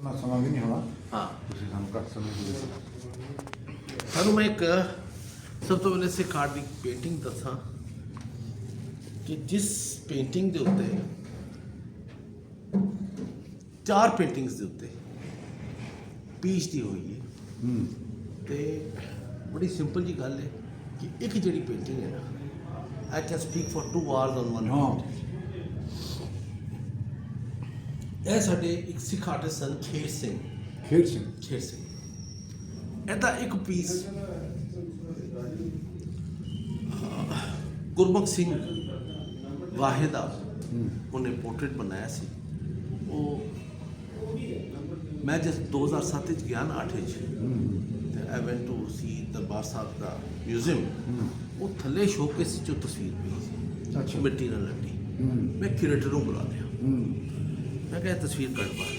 ਨਾ ਸਮਾਂ ਵੀ ਨਹੀਂ ਹੋਣਾ। हाँ ਤੁਸੀਂ ਸਾਨੂੰ ਘੱਟ ਸਮੇਂ ਦੇ ਵਿੱਚ थानू मैं एक सब तो पहले से कार्ड की पेंटिंग दसा कि जिस पेंटिंग के उत्ते 4 पेंटिंग्स के उत्ते पीच दी हुई है ते बड़ी सिंपल जी गल है कि एक जी पेंटिंग है ना I can speak for 2 hours on one हाँ। ਇਹ ਸਾਡੇ ਇੱਕ ਸਿੱਖ ਆਰਟਿਸਟ ਸਨ ਖੇਰ ਸਿੰਘ ਖੇਡ ਸਿੰਘ ਇਹਦਾ ਇੱਕ ਪੀਸ ਗੁਰਮੁਖ ਸਿੰਘ ਵਾਹੇ ਦਾ ਉਹਨੇ ਪੋਰਟਰੇਟ ਬਣਾਇਆ ਸੀ। ਉਹ ਮੈਂ ਜਦ 2007 ਵਿੱਚ ਗਿਆ ਨਾ 8 ਵਿੱਚ ਤੇ ਆਈ ਵੈਂਟ to C Darbar Sahib the museum. ਉਹ ਥੱਲੇ ਸ਼ੋਕੇਸ 'ਚ ਤਸਵੀਰ ਪਈ ਸੀ ਅੱਛਾ। ਮਿੱਟੀ ਨਾਲ ਲੱਗੀ। ਮੈਂ ਕਿਊਰੇਟਰ ਨੂੰ ਬੁਲਾ ਲਿਆ। मैं क्या तस्वीर कट बाहर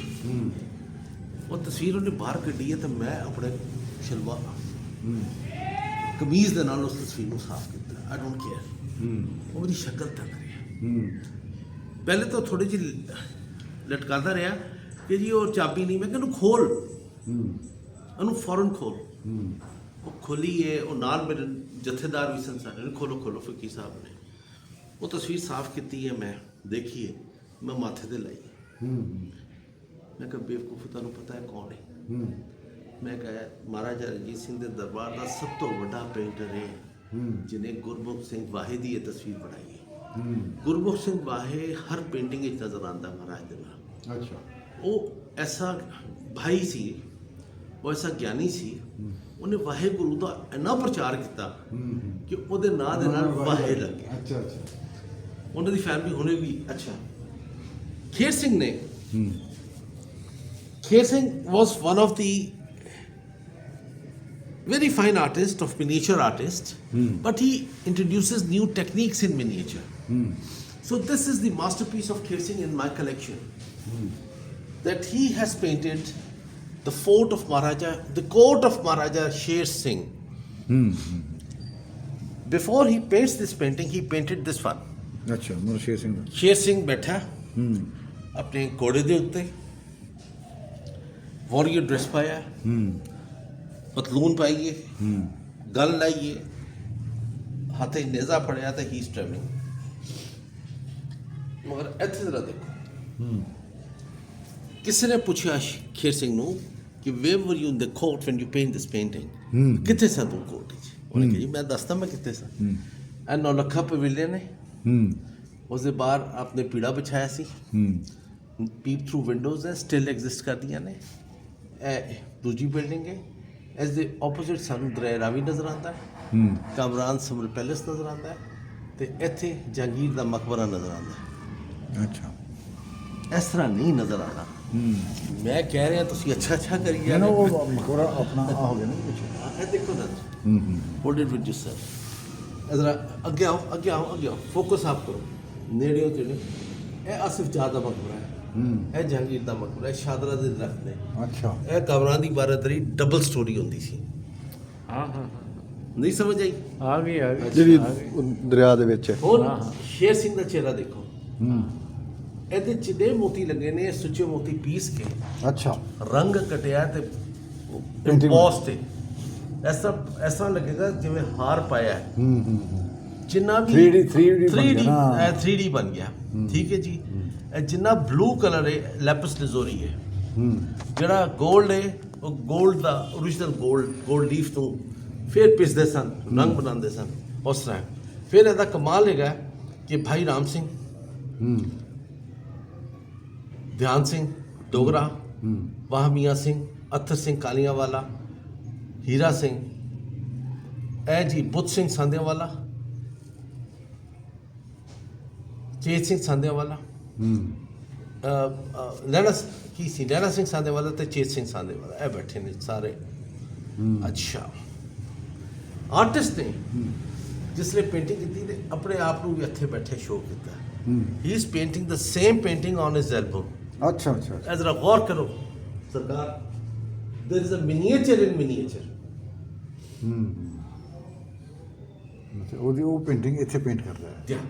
वो तस्वीर उन्हें बाहर कड्डी है तो मैं अपने शलवार कमीज़ के नाल उस तस्वीर को साफ किया। आई डोंट केयर वो मेरी शक्ल तक रही। पहले तो थोड़ी जी लटकाता रहा कि जी वो चाबी नहीं। मैं कहूँ खोल ਉਹਨੂੰ फौरन खोल। वो खोली है वो नाल मेरे जथेदार भी सन सारे खोलो खोलो फकीर साहब ने वो तस्वीर साफ की है। मैं देखी है मैं माथे ते लाई। मैं कहा बेवकूफ़ तुहानू पता है कौन है। मैं कहा महाराजा रंजीत सिंह के दरबार का सब तो बड़ा पेंटर है जिन्हें गुरमुख सिंह वाहे की ये तस्वीर बनाई है। गुरमुख सिंह वाहे हर पेंटिंग नज़र आता महाराज के नाल। अच्छा। वो ऐसा भाई सी वो ऐसा ज्ञानी सी उन्हें वाहे गुरु का इन्ना प्रचार किया कि वो नाँ दे नाल वाहे लग गया। अच्छा अच्छा। उन्होंने फैमिली होने भी अच्छा। खेर सिंह ने Kher Singh was one of the very fine artist of miniature artist, but he introduces new techniques in miniature. So this is the masterpiece of Kher Singh in my collection. That he has painted the fort of Maharaja, the court of Maharaja Sher Singh. Before he paints this painting, he painted this one. ਅੱਛਾ ਮਰਸ਼ੇਰ ਸਿੰਘ ਦਾ ਸ਼ੇਰ ਸਿੰਘ ਬੈਠਾ ਆਪਣੇ ਘੋੜੇ ਦੇ ਉੱਤੇ warrior dress ਪਾਇਆ ਪਤਲੂਨ ਪਾਈਏ ਗਲ ਲਾਈਏ ਹੱਥੇ ਨੇਜ਼ਾ ਫੜਿਆ ਤੇ ਹੀ ਸਟ੍ਰੈਮਿੰਗ। ਮਗਰ ਇੱਥੇ ਜ਼ਰਾ ਦੇਖੋ ਕਿਸੇ ਨੇ ਪੁੱਛਿਆ ਖੇਰ ਸਿੰਘ ਨੂੰ ਕਿ ਵੇਅਰ ਵਰ you in the court when you paint this painting ਕਿੱਥੇ ਸਾਂ ਤੂੰ ਕੋਰਟ 'ਚ। ਉਹਨੇ ਕਿਹਾ ਜੀ ਮੈਂ ਦੱਸਦਾ ਮੈਂ ਕਿੱਥੇ ਸਾਂ। ਇਹ ਨੌਲੱਖਾ ਪਵੇਲੀਅਨ ਨੇ उसके बाहर आपने पीड़ा बिछाया सी पीप थ्रू विंडोज है स्टिल एग्जिस्ट करदियां ने। दूजी बिल्डिंग है इस दे ओपोजिट सानू दरिया रावी नज़र आता है कामरान समर पैलेस नज़र आता है तो इत्थे जहांगीर का मकबरा नज़र आता है। अच्छा। इस तरह नहीं नज़र आना। मैं कह रहा तुसी अच्छा अच्छा करी ਨਾ जाने। ਉਹ ਮਕਬਰਾ ਆਪਣਾ ਆ ਹੋ ਗਿਆ ਨਾ ਪਿੱਛੇ। ਇਹ ਦੇਖੋ ਨਾ ਹੋਲਡ ਇਟ ਵਿਦ ਯੂਰਸੈਲਫ। ਜ਼ਰਾ ਅੱਗੇ ਆਓ ਅੱਗੇ ਆਓ ਅੱਗੇ ਆਓ ਫੋਕਸ ਆਪ ਕਰੋ ਨੇੜੇ ਹੋ ਜਿਹੜੇ ਇਹ ਆਸਿਫ ਜਾਹ ਦਾ ਮਕਬਰਾ ਹੈ ਇਹ ਜਹਾਂਗੀਰ ਦਾ ਮਕਬਰਾ ਹੈ ਸ਼ਾਦਰਾ ਦੇ ਦਰਖਤ ਨੇ। ਅੱਛਾ। ਇਹ ਕਬਰਾਂ ਦੀ ਬਾਰਾਦਰੀ ਡਬਲ ਸਟੋਰੀ ਹੁੰਦੀ ਸੀ। ਹਾਂ ਹਾਂ ਨਹੀਂ ਸਮਝ ਆਈ ਆ ਗਈ ਜਿਹੜੀ ਦਰਿਆ ਦੇ ਵਿੱਚ ਹੈ। ਹੁਣ ਸ਼ੇਰ ਸਿੰਘ ਦਾ ਚਿਹਰਾ ਦੇਖੋ ਇਹਦੇ ਚਿੱਡੇ ਮੋਤੀ ਲੱਗੇ ਨੇ ਸੁੱਚੇ ਮੋਤੀ ਪੀਸ ਕੇ ਅੱਛਾ। ਰੰਗ ਕਟਿਆ ਤੇ Painting ਇੰਪੋਸਟ ਹੈ ਐਸਾ ਲੱਗੇਗਾ ਜਿਵੇਂ ਹਾਰ ਪਾਇਆ ਹੈ। ਜਿੰਨਾ ਵੀ 3D ਬਣ ਗਿਆ ਠੀਕ ਹੈ ਜੀ। ਇਹ ਜਿੰਨਾ ਬਲੂ ਕਲਰ ਹੈ ਲੈਪਸ ਲਜ਼ੋਰੀ ਹੈ ਜਿਹੜਾ 골ਡ ਹੈ ਉਹ 골ਡ ਦਾ ਓਰੀਜਨਲ 골ਡ ਲੀਫ ਤੋਂ ਫਿਰ ਪਿਸਦੇ ਸਨ ਰੰਗ ਬਣਾਉਂਦੇ ਸਨ ਉਸ ਤਰ੍ਹਾਂ। ਫਿਰ ਇਹਦਾ ਕਮਾਲ ਹੈਗਾ ਕਿ ਭਾਈ ਰਾਮ ਸਿੰਘ ਧਿਆਨ ਸਿੰਘ ਡੋਗਰਾ ਵਾਹ ਮੀਆਂ ਸਿੰਘ ਅਥਰ ਸਿੰਘ ਕਾਲੀਆਂਵਾਲਾ ਹੀਰਾ ਸਿੰਘ ਇਹ ਜੀ ਬੁੱਧ ਸਿੰਘ ਸਾਂਧਿਆਂਵਾਲਾ ਚੇਤ ਸਿੰਘ ਸਾਂਧਿਆਂਵਾਲਾ ਲਹਿਣਾ ਕੀ ਸੀ ਲਹਿਣਾ ਸਿੰਘ ਸਾਂਧਿਆਂਵਾਲਾ ਤੇ ਚੇਤ ਸਿੰਘ ਸਾਂਧਿਆਂਵਾਲਾ ਇਹ ਬੈਠੇ ਨੇ ਸਾਰੇ। ਅੱਛਾ ਆਰਟਿਸਟ ਨੇ ਜਿਸਨੇ ਪੇਂਟਿੰਗ ਕੀਤੀ ਤੇ ਆਪਣੇ ਆਪ ਨੂੰ ਵੀ ਇੱਥੇ ਬੈਠੇ ਸ਼ੋਅ ਕੀਤਾ। ਹੀ is painting the same painting on his album. ਅੱਛਾ ਅੱਛਾ। ਇਹ ਜ਼ਰਾ ਗੌਰ ਕਰੋ ਸਰਦਾਰ there is a miniature in miniature. ਉਹਦੀ ਉਹ ਪੇਂਟਿੰਗ ਇੱਥੇ ਪੇਂਟ ਕਰਦਾ ਹੈ। Yeah.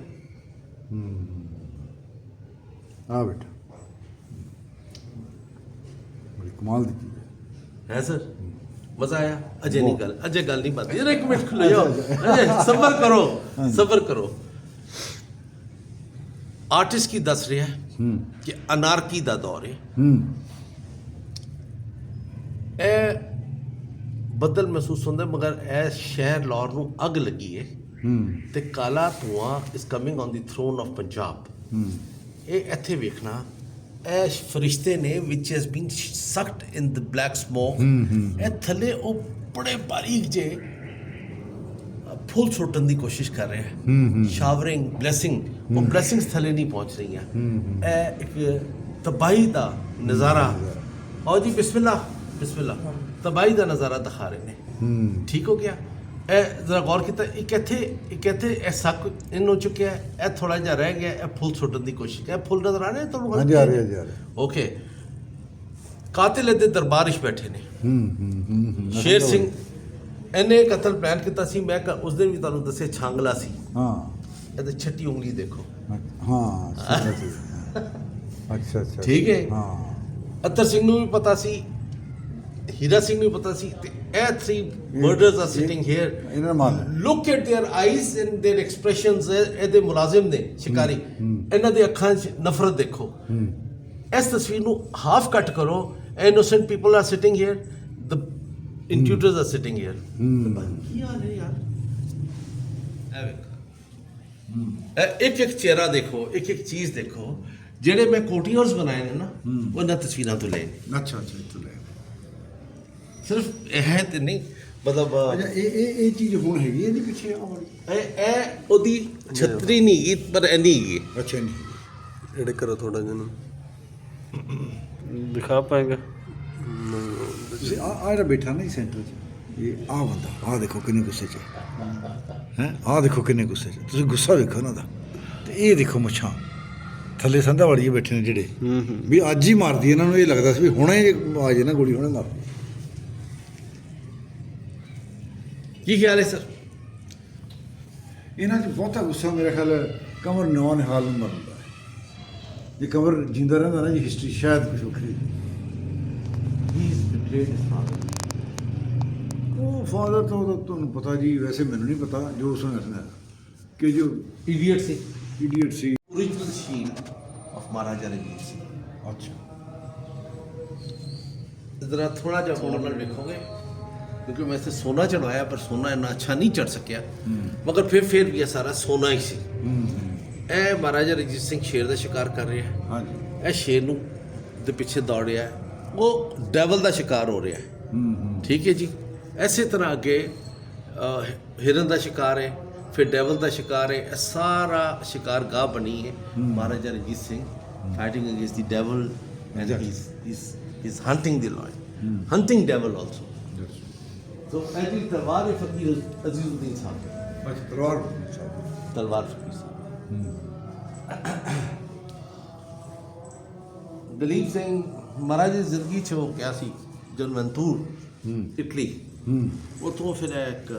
ਆ ਬੇਟਾ ਕਮਾਲ ਦੀ ਚੀਜ਼ ਹੈ ਸਰ ਮਜ਼ਾ ਆਇਆ ਅਜੇ ਨਹੀਂ ਗੱਲ ਅਜੇ ਗੱਲ ਨਹੀਂ ਬਣਦੀ ਯਾਰ 1 ਮਿੰਟ ਖਲੋ ਜਾਓ ਅਜੇ ਸਬਰ ਕਰੋ ਆਰਟਿਸਟ ਕੀ ਦੱਸ ਰਿਹਾ ਹੈ ਕਿ ਅਨਾਰਕੀ ਦਾ ਦੌਰ ਹੈ ਇਹ ਬੱਦਲ ਮਹਿਸੂਸ ਹੁੰਦਾ ਮਗਰ ਇਹ ਸ਼ਹਿਰ ਲਾਹੌਰ ਨੂੰ ਅੱਗ ਲੱਗੀ ਹੈ ਤੇ ਕਾਲਾ ਧੂਆਂ is coming on the throne of Punjab ਇਹ ਇੱਥੇ ਵੇਖਣਾ ਇਹ ਫਰਿਸ਼ਤੇ ਨੇ ਵਿਚ has been sucked in the black smoke ਇਹ ਥੱਲੇ ਉਹ ਬੜੇ ਬਾਰੀਕ ਜੇ ਫੁੱਲ ਸੁੱਟਣ ਦੀ ਕੋਸ਼ਿਸ਼ ਕਰ ਰਿਹਾ ਹੈ ਸ਼ਾਵਰਿੰਗ ਬਲੇਸਿੰਗ ਉਹ ਬਲੇਸਿੰਗਸ ਥੱਲੇ ਨਹੀਂ ਪਹੁੰਚ ਰਹੀਆਂ ਇਹ ਇੱਕ ਤਬਾਹੀ ਦਾ ਨਜ਼ਾਰਾ ਆਓ ਜੀ ਬਿਸਮਿਲ੍ਲਾ ਤਬਾਹੀ ਦਾ ਨਜ਼ਾਰਾ ਦਿਖਾ ਰਹੇ ਨੇ ਠੀਕ ਹੋ ਗਿਆ ਇਹ ਜ਼ਰਾ ਗੌਰ ਕੀਤਾ ਇੱਕ ਇੱਥੇ ਇਹ ਸੱਕ ਇਨ ਹੋ ਚੁੱਕਿਆ ਇਹ ਥੋੜਾ ਜਿਹਾ ਰਹਿ ਗਿਆ ਇਹ ਫੁੱਲ ਸੁੱਟਣ ਦੀ ਕੋਸ਼ਿਸ਼ ਹੈ ਫੁੱਲ ਨਜ਼ਰ ਆ ਰਹੇ ਤੁਹਾਨੂੰ ਹਾਂਜੀ ਆ ਰਿਹਾ ਓਕੇ ਕਾਤਿਲ ਦੇ ਦਰਬਾਰ ਵਿੱਚ ਬੈਠੇ ਨੇ ਸ਼ੇਰ ਸਿੰਘ ਇਹਨੇ ਕਤਲ ਪਲਾਨ ਕੀਤਾ ਸੀ ਮੈਂ ਉਸ ਦਿਨ ਵੀ ਤੁਹਾਨੂੰ ਦੱਸਿਆ ਛਾਂਗਲਾ ਸੀ ਹਾਂ ਇਹਦੇ ਛੱਟੀ ਉਂਗਲੀ ਦੇਖੋ ਹਾਂ ਅੱਛਾ ਠੀਕ ਹੈ ਹਾਂ ਅਤਰ ਸਿੰਘ ਨੂੰ ਵੀ ਪਤਾ ਸੀ ਹੀਰਾ ਸਿੰਘ ਨੂੰ ਵੀ ਪਤਾ ਸੀ ਤੇ ਇਹ 3 ਮਰਡਰਸ ਆਰ ਸਿਟਿੰਗ ਹੇਅਰ ਇਹਨਾਂ ਮਾਲ look at their eyes and their expressions ਇਹਦੇ ਮੁਲਾਜ਼ਮ ਨੇ ਸ਼ਿਕਾਰੀ ਇਹਨਾਂ ਦੇ ਅੱਖਾਂ 'ਚ ਨਫ਼ਰਤ ਦੇਖੋ ਇਸ ਤਸਵੀਰ ਨੂੰ ਹਾਫ ਕੱਟ ਕਰੋ innocent people are sitting here the intruders are sitting here ਕੀ ਹਾਲ ਹੈ ਯਾਰ ਇਹ ਵੇਖੋ ਇੱਕ ਚਿਹਰਾ ਦੇਖੋ ਇੱਕ ਚੀਜ਼ ਦੇਖੋ ਜਿਹੜੇ ਮੈਂ ਕੋਟੀਅਰਸ ਬਣਾਏ ਨੇ ਨਾ ਉਹਨਾਂ ਤਸਵੀਰਾਂ ਤੋਂ ਲਏ ਨੇ ਅੱਛਾ ਇੱਥੋਂ ਲੈ ਸਿਰਫ ਇਹ ਤੇ ਨਹੀਂ ਮਤਲਬ ਅੱਛਾ ਇਹ ਚੀਜ਼ ਹੁਣ ਹੈਗੀ ਇਹਦੇ ਪਿੱਛੇ ਆ ਵਾਲੀ ਇਹ ਉਹਦੀ ਛਤਰੀ ਨਹੀਂ ਗਈ ਪਰ ਇਹ ਨਹੀਂ ਗਈ ਅੱਛਾ ਨਹੀਂ एडे करो थोड़ा जन दिखा पाएगा ਤੁਸੀਂ ਆ ਜਿਹੜਾ ਬੈਠਾ ਨਾ ਸੈਂਟਰ 'ਚ ਇਹ ਆ ਬੰਦਾ ਆ ਦੇਖੋ ਕਿੰਨੇ ਗੁੱਸੇ 'ਚ ਹੈ ਆ ਦੇਖੋ ਕਿੰਨੇ ਗੁੱਸੇ 'ਚ ਤੁਸੀਂ ਗੁੱਸਾ ਵੇਖੋ ਉਹਨਾਂ ਦਾ ਤੇ ਇਹ ਦੇਖੋ ਮੁੱਛਾਂ ਥੱਲੇ ਸੰਧਾ ਵਾਲੀ ਬੈਠੇ ਨੇ ਜਿਹੜੇ ਵੀ ਅੱਜ ਹੀ ਮਾਰਦੀ ਇਹਨਾਂ ਨੂੰ ਇਹ ਲੱਗਦਾ ਸੀ ਵੀ ਹੁਣੇ ਆ ਜੇ ਨਾ ਗੋਲੀ ਹੁਣੇ ਮਾਰ ਕੀ ਖਿਆਲ ਹੈ ਸਰ ਇਹਨਾਂ 'ਚ ਬਹੁਤਾ ਗੁੱਸਾ ਮੇਰਾ ਖਿਆਲ ਕਮਰ ਨੌਨ ਹਾਲ ਨੂੰ ਮਰਦਾ ਹੈ ਜੇ ਕਮਰ ਜਿੰਦਾ ਰਹਿੰਦਾ ਨਾ ਜੀ ਹਿਸਟਰੀ ਸ਼ਾਇਦ ਕੁਝ ਵੱਖਰੀ ਉਹ ਫਾਦਰ ਤੋਂ ਤੁਹਾਨੂੰ ਪਤਾ ਜੀ ਵੈਸੇ ਮੈਨੂੰ ਨਹੀਂ ਪਤਾ ਜੋ ਉਸਨੇ ਦੱਸਣਾ ਕਿ ਜੋ ਇਡੀਅਟ ਸੀ ਸੀ original shield of Maharaja Ranjit Singh ਅੱਛਾ जरा थोड़ा जिहा गौर नाल देखोगे क्योंकि मैं इसे सोना चढ़वाया पर सोना इन्ना अच्छा नहीं चढ़ सकिया मगर फिर भी यह सारा सोना ही सी ਇਹ ਮਹਾਰਾਜਾ ਰਣਜੀਤ ਸਿੰਘ ਸ਼ੇਰ ਦਾ ਸ਼ਿਕਾਰ ਕਰ ਰਿਹਾ ਹੈ ਹਾਂਜੀ ਇਹ ਸ਼ੇਰ ਨੂੰ ਦੇ ਪਿੱਛੇ ਦੌੜ ਰਿਹਾ ਹੈ ਉਹ ਡੈਵਲ ਦਾ ਸ਼ਿਕਾਰ ਹੋ ਰਿਹਾ ਹੈ ਠੀਕ ਹੈ ਜੀ ਐਸੇ ਤਰ੍ਹਾਂ ਅੱਗੇ ਹਿਰਨ ਦਾ ਸ਼ਿਕਾਰ ਹੈ ਫਿਰ ਡੈਵਲ ਦਾ ਸ਼ਿਕਾਰ ਹੈ ਇਹ ਸਾਰਾ ਸ਼ਿਕਾਰ ਗਾਹ ਬਣੀ ਹੈ Maharaja Ranjit Singh fighting against the devil and he's hunting the lion hunting devil also so ਇਹ ਜਿਹੜੀ ਤਲਵਾਰ ਹੈ ਫਕੀਰ ਅਜ਼ੀਜ਼ੁਦੀਨ ਸਾਹਿਬ ਬਸ ਤਲਵਾਰ ਤਲਵਾਰ ਫਕੀਰ ਸਾਹਿਬ ਦਲੀਪ ਸਿੰਘ ਮਹਾਰਾਜ ਦੀ ਜ਼ਿੰਦਗੀ 'ਚ ਉਹ ਗਿਆ ਸੀ ਜਨਵੰਤੂਰ ਇਟਲੀ ਉੱਥੋਂ ਫਿਰ ਇੱਕ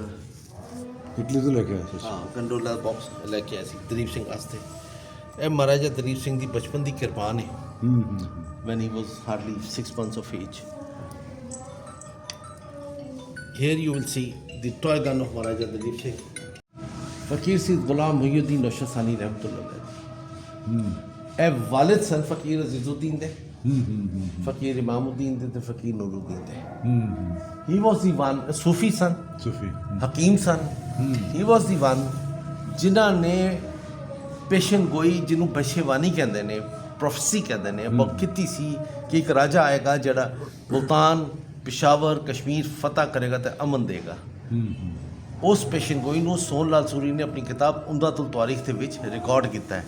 ਇਟਲੀ ਤੋਂ ਲੈ ਕੇ ਆਇਆ ਸੀ ਹਾਂ ਕੰਡੋਲਾ ਬਾਕਸ ਲੈ ਕੇ ਆਇਆ ਸੀ ਦਲੀਪ ਸਿੰਘ ਵਾਸਤੇ ਇਹ ਮਹਾਰਾਜਾ ਦਲੀਪ ਸਿੰਘ ਦੀ ਬਚਪਨ ਦੀ ਕਿਰਪਾਨ ਹੈ when he was hardly 6 months of age. Here you will see the toy gun of Maharaja Dalip Singh. Fakir Sidi Ghulam Muhyiddin Noshad Sani Rahmatullah ਇਹ ਵਾਲਿਦ ਸਨ ਫਕੀਰ ਅਜ਼ੀਜ਼ੁਦੀਨ ਦੇ ਫਕੀਰ ਇਮਾਮੁਦੀਨ ਦੇ ਤੇ ਫਕੀਰ ਨੂਰੁਦੀਨ ਦੇ ਹੀ ਵਾਸ ਦੀ ਵਨ ਸੂਫੀ ਸਨ ਹਕੀਮ ਸਨ ਹੀ ਵਾਸ ਦੀ ਵਨ ਜਿਨ੍ਹਾਂ ਨੇ ਪੇਸ਼ਨ ਗੋਈ ਜਿਹਨੂੰ ਬਸ਼ੇਵਾਨੀ ਕਹਿੰਦੇ ਨੇ ਪ੍ਰੋਫੈਸੀ ਕਹਿੰਦੇ ਨੇ ਉਹ ਕੀਤੀ ਸੀ ਕਿ ਇੱਕ ਰਾਜਾ ਆਏਗਾ ਜਿਹੜਾ ਮੁਲਤਾਨ ਪਿਸ਼ਾਵਰ ਕਸ਼ਮੀਰ ਫਤਹ ਕਰੇਗਾ ਤੇ ਅਮਨ ਦੇਗਾ ਉਸ ਪੇਸ਼ਨ ਗੋਈ ਨੂੰ ਸੋਹਣ ਲਾਲ ਸੂਰੀ ਨੇ ਆਪਣੀ ਕਿਤਾਬ ਉਮਦਾਤੁਲ ਤਾਰੀਖ ਦੇ ਵਿੱਚ ਰਿਕਾਰਡ ਕੀਤਾ ਹੈ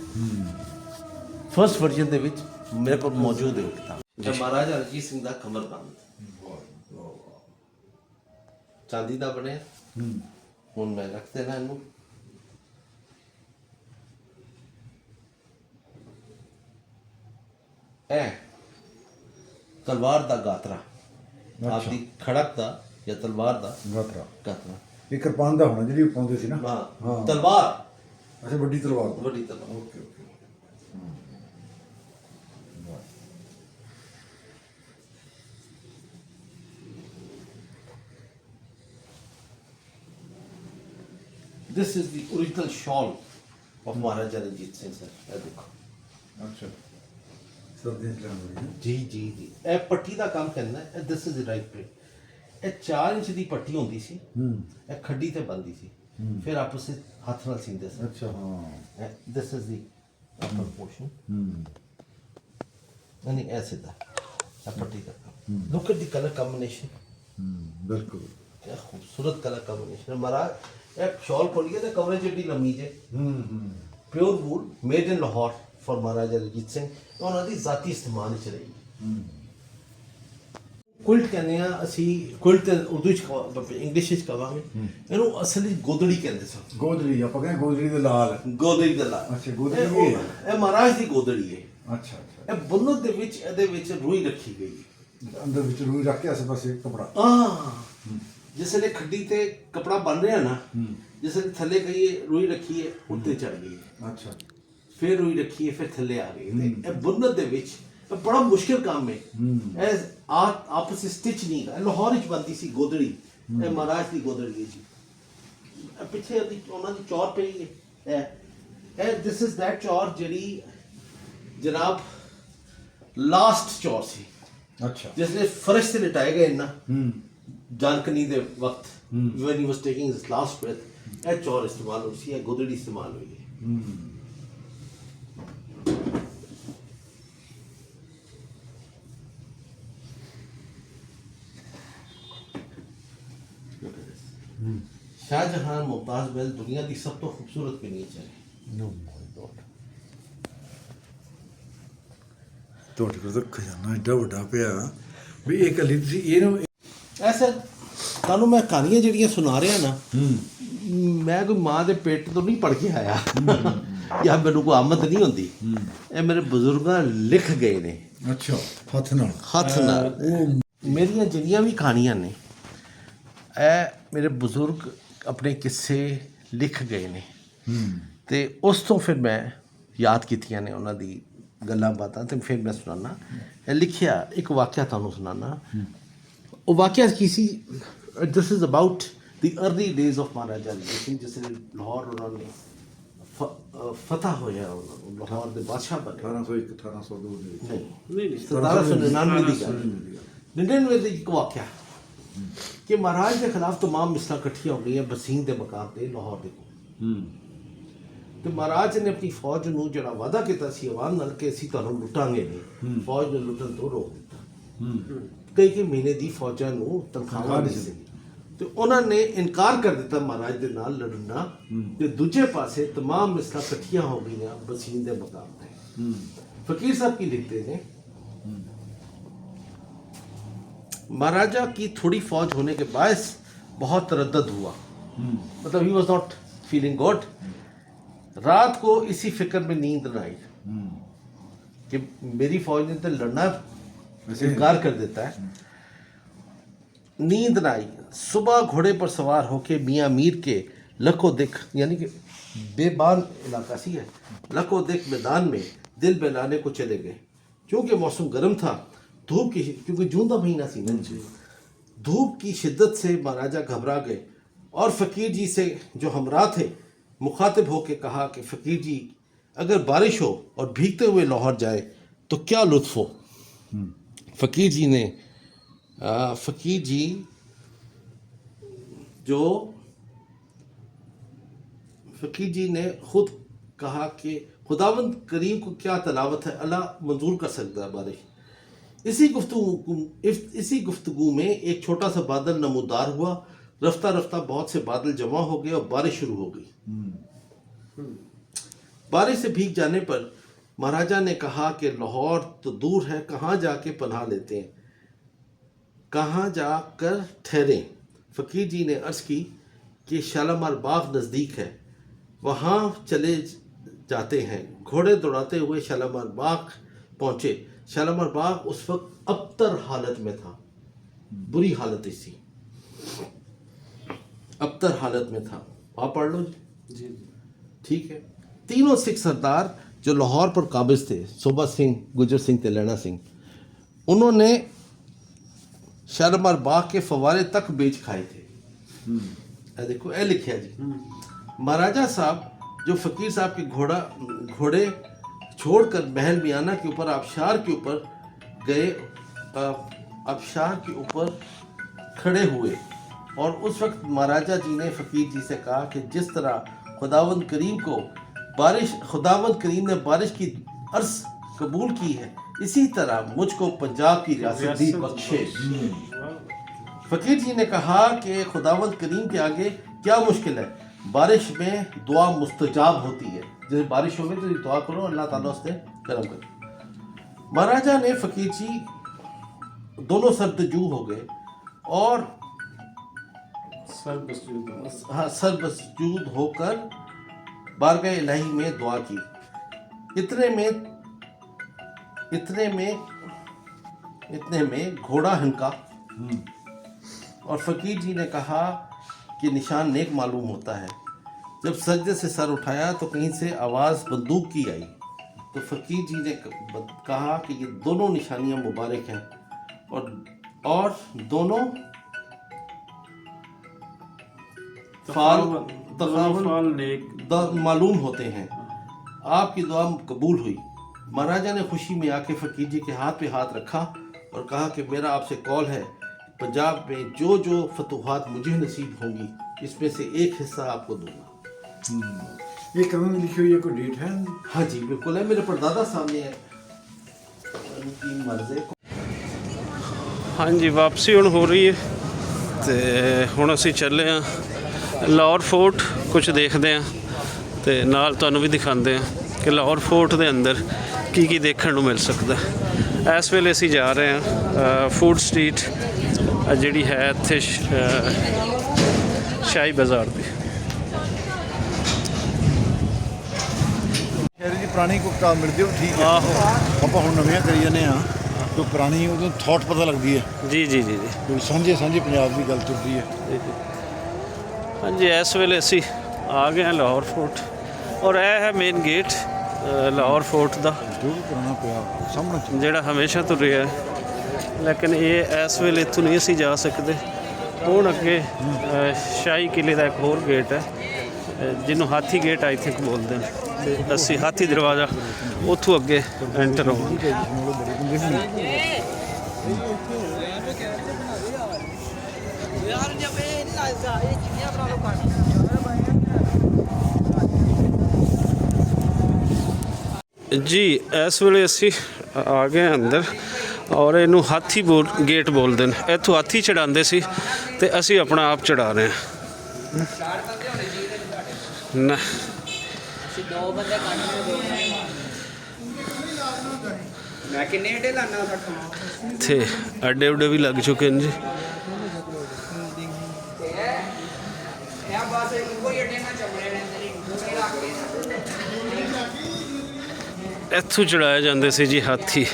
ਫਸਟ ਵਰਜਨ ਦੇ ਵਿੱਚ ਮੇਰੇ ਕੋਲ ਮੌਜੂਦ ਹੈ ਕਿਤਾਬ ਇਹ ਮਹਾਰਾਜਾ ਰਣਜੀਤ ਸਿੰਘ ਦਾ ਕਮਰਬੰਦ ਚਾਂਦੀ ਦਾ ਬਣਿਆ ਹੁਣ ਮੈਂ ਰੱਖ ਦੇਣਾ ਇਹਨੂੰ ਇਹ ਤਲਵਾਰ ਦਾ ਗਾਤਰਾ ਆਪਦੀ ਖੜਕ ਦਾ ਜਾਂ ਤਲਵਾਰ ਦਾ ਗਾਤਰਾ ਇਹ ਕਿਰਪਾਨ ਦਾ ਹੋਣਾ ਜਿਹੜੀ ਪਾਉਂਦੇ ਸੀ ਨਾ ਹਾਂ ਤਲਵਾਰ ਅੱਛਾ ਵੱਡੀ ਤਲਵਾਰ okay this is the original shawl of Maharaja Ranjit Singh sir. ਇਹ ਦੇਖੋ ਅੱਛਾ ਸਰਦੀਆਂ ਚ ਲਾਉਂਦੇ ਜੀ ਜੀ ਜੀ, ਇਹ ਪੱਟੀ ਦਾ ਕੰਮ ਕਰਨਾ ਹੈ। This is right print. ਇਹ 4 ਇੰਚ ਦੀ ਪੱਟੀ ਹੁੰਦੀ ਸੀ, ਇਹ ਖੱਡੀ ਤੇ ਬੰਦੀ ਸੀ, ਫਿਰ ਆਪਸ ਵਿੱਚ ਹੱਥ ਨਾਲ ਸੀਂਦੇ ਸੀ। ਅੱਛਾ ਹਾਂ ਦਿਸ ਇਜ਼ ਦੀ ਅਪਰ ਪੋਰਸ਼ਨ। ਨਹੀਂ ਇਹ ਸਿੱਧਾ ਇਹ ਪੱਟੀ ਦਾ ਕੰਮ। Look at the colour combination, ਬਿਲਕੁਲ क्या खूबसूरत कलर कॉम्बिनेशन। महाराज एक शॉल खोलिए तो कवरेज एडी लम्बी जे, pure wool made in Lahore for Maharaja Ranjit Singh. ਉਹਨਾਂ ਦੀ ਜ਼ਾਤੀ ਇਸਤੇਮਾਲ ਵਿੱਚ ਰਹੀ। ਕੁਇਲਟ ਕਹਿੰਦੇ ਆ ਅਸੀਂ, ਕੁਇਲਟ ਤੇ ਉਰਦੂ ਚ ਇੰਗਲਿਸ਼ ਵਿੱਚ ਕਹਾਂਗੇ, ਇਹਨੂੰ ਅਸਲ ਵਿੱਚ ਗੋਦੜੀ ਕਹਿੰਦੇ ਸਨ। ਗੋਦੜੀ ਆਪਾਂ ਕਹਿੰਦੇ ਗੋਦੜੀ ਦੇ ਲਾਲ ਗੋਦੜੀ ਦਾ ਲਾ। ਅੱਛਾ, ਗੋਦੜੀ ਇਹ ਮਹਾਰਾਜ ਦੀ ਗੋਦੜੀ ਹੈ। ਅੱਛਾ ਅੱਛਾ ਇਹ ਬੁਨਤ ਦੇ ਵਿੱਚ ਇਹਦੇ ਵਿੱਚ ਰੂਈ ਰੱਖੀ ਗਈ ਹੈ। ਅੰਦਰ ਵਿੱਚ ਰੂਈ ਰੱਖ ਕੇ ਆਸੇ ਪਾਸੇ ਕਪੜਾ ਜਿਸ ਵੇਲੇ ਖੱਡੀ ਤੇ ਕਪੜਾ ਬਣ ਰਿਹਾ ਨਾ, ਜਿਸ ਵੇਲੇ ਥੱਲੇ ਗਈ ਹੈ ਰੂਈ ਰੱਖੀ ਹੈ, ਉੱਤੇ ਚੜ ਗਈ ਹੈ, ਅੱਛਾ ਫਿਰ ਰੂਈ ਰੱਖੀ ਹੈ, ਫਿਰ ਥੱਲੇ ਆ ਗਈ। ਤੇ ਇਹ ਬੁਨਤ ਦੇ ਵਿੱਚ ਇਹ ਬੜਾ ਮੁਸ਼ਕਿਲ ਕੰਮ ਹੈ। ਇਹ ਆਪਸ ਵਿੱਚ ਸਟਿਚ ਨਹੀਂ ਹੈ। ਲਾਹੌਰ ਵਿੱਚ ਬਣਦੀ ਸੀ ਗੋਦੜੀ, ਇਹ ਮਹਾਰਾਜ ਦੀ ਗੋਦੜੀ ਹੈ ਜੀ। ਇਹ ਪਿੱਛੇ ਉਹਨਾਂ ਦੀ ਚੌਰ ਪਈ ਹੈ। ਇਹ ਦਿਸ ਇਜ਼ ਦੈਟ ਚੌਰ ਜਿਹੜੀ ਜਨਾਬ ਲਾਸਟ ਚੌਰ ਸੀ, ਅੱਛਾ ਜਿਸ ਨੇ ਫਰਸ਼ ਤੇ ਲਿਟਾਏ ਗਏ ਨਾ ਜਾਨਕਨੀ ਦੇ ਵਕਤ, when he was taking his last breath, ਇਹ ਚੌਰ ਇਸਤੇਮਾਲ ਹੋਈ ਸੀ, ਇਹ ਗੋਦੜੀ ਇਸਤੇਮਾਲ ਹੋਈ ਹੈ। ਸ਼ਾਹਜਹਾਨ ਮੁਮਤਾਜ਼ ਮਹਿਲ ਦੁਨੀਆ ਦੀ ਸਭ ਤੋਂ ਖੂਬਸੂਰਤ ਕਨੀਚ ਹੈ। ਤੁਹਾਡੇ ਕੋਲ ਤਾਂ ਖਜ਼ਾਨਾ ਏਡਾ ਵੱਡਾ ਪਿਆ ਵੀ ਇਹ ਕੱਲੀ ਤੁਸੀਂ ਇਹਨੂੰ ਐਸਾ ਤੁਹਾਨੂੰ ਮੈਂ ਕਹਾਣੀਆਂ ਜਿਹੜੀਆਂ ਸੁਣਾ ਰਿਹਾ ਨਾ, ਮੈਂ ਕੋਈ ਮਾਂ ਦੇ ਪੇਟ ਤੋਂ ਨਹੀਂ ਪੜ ਕੇ ਆਇਆ ਜਾਂ ਮੈਨੂੰ ਕੋਈ ਆਮਦ ਨਹੀਂ ਹੁੰਦੀ। ਇਹ ਮੇਰੇ ਬਜ਼ੁਰਗਾਂ ਲਿਖ ਗਏ ਨੇ ਅੱਛਾ ਹੱਥ ਨਾਲ ਉਹ ਮੇਰੀਆਂ ਜਿਹੜੀਆਂ ਵੀ ਕਹਾਣੀਆਂ ਨੇ, ਇਹ ਮੇਰੇ ਬਜ਼ੁਰਗ ਆਪਣੇ ਕਿੱਸੇ ਲਿਖ ਗਏ ਨੇ। ਤੇ ਉਸ ਤੋਂ ਫਿਰ ਮੈਂ ਯਾਦ ਕੀਤੀਆਂ ਨੇ ਉਹਨਾਂ ਦੀ ਗੱਲਾਂ ਬਾਤਾਂ, ਤੇ ਫਿਰ ਮੈਂ ਸੁਣਾਉਣਾ। ਇਹ ਲਿਖਿਆ ਇੱਕ ਵਾਕਿਆ ਤੁਹਾਨੂੰ ਸੁਣਾਉਣਾ। ਉਹ ਵਾਕਿਆ ਕੀ ਸੀ? This is about the early days of Maharaja Ranjit Singh, ਜਿਸ ਨੇ ਲਾਹੌਰ ਉਹਨਾਂ ਨੇ ਫਤਹ ਹੋਇਆ, ਲਾਹੌਰ ਦੇ ਬਾਦਸ਼ਾਹ ਬਣੇ। 1801 1802 ਦੇ ਵਿੱਚ ਨਹੀਂ 1799 ਦੀ ਗੱਲ, 99 ਦੀ ਇੱਕ ਵਾਕਿਆ ਕਿ ਮਹਾਰਾਜ ਦੇ ਖਿਲਾਫ तमाम ਮਿਸਲਾਂ ਇਕੱਠੀਆਂ ਹੋ ਗਈਆਂ ਬਸੀਨ ਦੇ ਮਕਾਮ ਤੇ ਲਾਹੌਰ ਦੇ ਕੋਲ। ਤੇ ਮਹਾਰਾਜ ਨੇ ਆਪਣੀ ਫੌਜ ਨੂੰ ਜਿਹੜਾ ਵਾਅਦਾ ਕੀਤਾ ਸੀ ਆਵਾਮ ਨਾਲ ਕਿ ਅਸੀਂ ਤੁਹਾਨੂੰ ਲੁੱਟਾਂਗੇ ਨਹੀਂ, ਫੌਜ ਨੂੰ ਲੁੱਟਣ ਤੋਂ ਰੋਕ ਦਿੱਤਾ। ਕਈ ਮਹੀਨੇ ਦੀ ਫੌਜਾਂ ਨੂੰ ਤਨਖਾਹਾਂ ਨਹੀਂ ਸੀ, ਤੇ ਉਹਨਾਂ ਨੇ ਇਨਕਾਰ ਕਰ ਦਿੱਤਾ ਮਹਾਰਾਜ ਦੇ ਨਾਲ ਲੜਨਾ। ਤੇ ਦੂਜੇ ਪਾਸੇ तमाम ਮਿਸਲਾਂ ਇਕੱਠੀਆਂ ਹੋ ਗਈਆਂ ਬਸੀਨ ਦੇ ਮਕਾਮ ਤੇ। फकीर साहब की लिखते हैं, महाराजा की थोड़ी फौज होने के बायस बहुत तरद्दुद हुआ, मतलब he was not feeling good. रात को इसी फिक्र में नींद न आई कि मेरी फौज ने तो लड़ना इनकार कर देता है। नींद न आई। सुबह घोड़े पर सवार होके मियाँ मीर के लको दिख यानी कि बेबान इलाका सी है, लको दिख मैदान में दिल बहलाने को चले गए। क्योंकि मौसम गर्म था, धूप की, क्योंकि जून का महीना सी ना, धूप की शिद्दत से महाराजा घबरा गए और फ़कीर जी से जो हमरा थे मुखातिब होकर कहा कि फ़कीर जी अगर बारिश हो और भीगते हुए लाहौर जाए तो क्या लुत्फ़ हो। फ़कीर जी ने फ़कीर जी ने खुद कहा कि खुदावंद करीम को क्या तलावत है, अल्लाह मंजूर कर सकता है बारिश। इसी गुफ्तगू में एक छोटा सा बादल नमूदार हुआ। रफ्ता रफ्ता बहुत से बादल जमा हो गए और बारिश शुरू हो गई। बारिश से भीग जाने पर महाराजा ने कहा कि लाहौर तो दूर है, कहाँ जाके पनाह लेते हैं, कहाँ जाकर ठहरें। फ़कीर जी ने अर्ज़ की कि शालामार बाग नज़दीक है, वहाँ चले जाते हैं। घोड़े दौड़ाते हुए शालामार बाग पहुँचे। शालामार बाग उस वक्त अबतर हालत में था, बुरी हालत थी, अबतर हालत में था। आप पढ़ लो जी, ठीक है। तीनों सिख सरदार जो लाहौर पर काबिज थे, सोबा सिंह, गुजर सिंह, तेलैना सिंह, उन्होंने शालामार बाग के फवारे तक बेच खाए थे। देखो ए लिखिया जी, महाराजा साहब जो फ़कीर साहब के घोड़े छोड़कर महल मियाना के ऊपर आबशार के ऊपर गए, आबशार के ऊपर खड़े हुए, और उस वक्त महाराजा जी ने फ़कीर जी से कहा कि जिस तरह खुदावंद करीम ने बारिश की अर्ज़ कबूल की है, इसी तरह मुझको पंजाब की रियासत दी बख्शे। फ़कीर जी ने कहा कि खुदावंद करीम के आगे क्या मुश्किल है, बारिश में दुआ मुस्तजाब होती है। जैसे बारिश होगी तो दुआ करो, अल्लाह ताला उससे करम करे। महाराजा ने फ़कीर जी दोनों सरदजू हो गए और सरबसजूद होकर बारगाह इलाही में दुआ की। इतने में घोड़ा हनका और फ़कीर जी ने कहा कि निशान नेक मालूम होता है। जब सजदे से सर उठाया तो कहीं से आवाज़ बंदूक की आई, तो फ़कीर जी ने कहा कि ये दोनों निशानियां मुबारक हैं और दोनों मालूम होते हैं। आपकी दुआ कबूल हुई। महाराजा ने खुशी में आके फ़कीर जी के हाथ पे हाथ रखा और कहा कि मेरा आपसे कॉल है, पंजाब में जो जो फतूहात मुझे नसीब होंगी, इसमें से एक हिस्सा आपको दूंगा। ये कहाँ में लिखी हुई है, कोई डेट है? हाँ जी बिल्कुल है, मेरे परदादा सामने है। उनकी मर्ज़ी। हाँ जी, वापसी हुण हो रही है तो हुण असीं चले हाँ लाहौर फोर्ट, कुछ देखते हैं तो नाल तुहानूं भी दिखाते हैं कि लाहौर फोर्ट के अंदर की देखने को मिल सकता है। इस वेले असीं जा रहे हैं फूड स्ट्रीट जिहड़ी है इत्थे शाही बाज़ार की। ਸ਼ਹਿਰ ਦੀ ਪੁਰਾਣੀ ਕੋਈ ਕਿਤਾਬ ਮਿਲਦੀ ਉਹ ਠੀਕ ਹੈ। ਆਹੋ, ਆਪਾਂ ਹੁਣ ਨਵੀਆਂ ਕਰੀ ਜਾਂਦੇ ਆ, ਜੋ ਪੁਰਾਣੀ ਉਦੋਂ ਥਾਟ ਪਤਾ ਲੱਗਦੀ ਹੈ। जी जी जी जी ਜੋ ਸਾਂਝੇ ਪੰਜਾਬ ਦੀ ਗੱਲ ਤੁਰਦੀ ਹੈ। हाँ जी, इस वेले असी आ गए हैं लाहौर फोर्ट और यह है मेन गेट लाहौर फोर्ट का, ਜੋ ਵੀ ਪੁਰਾਣਾ ਪਿਆ ਸਾਹਮਣੇ ਜਿਹੜਾ ਹਮੇਸ਼ਾ ਤੋਂ ਰਿਹਾ ਹੈ। लेकिन ये इस वेले इत्थों नहीं असी जा सकते। ਹੁਣ ਅੱਗੇ शाही किले का एक होर गेट है जिन्हों हाथी गेट आई थिंक बोलते हैं, तो असी हाथी दरवाज़ा उतों अगे एंटर होवांगे। जी इस वेले असी आ गए अंदर और इनू हाथी गेट बोलते हैं। इतों हाथी चढ़ाते सी ते असी अपना आप चढ़ा रहे हैं ना। थे अड्डे उड्डे भी लग चुके हैं जी। इत्थों चढ़ाए जाते सी जी हाथी।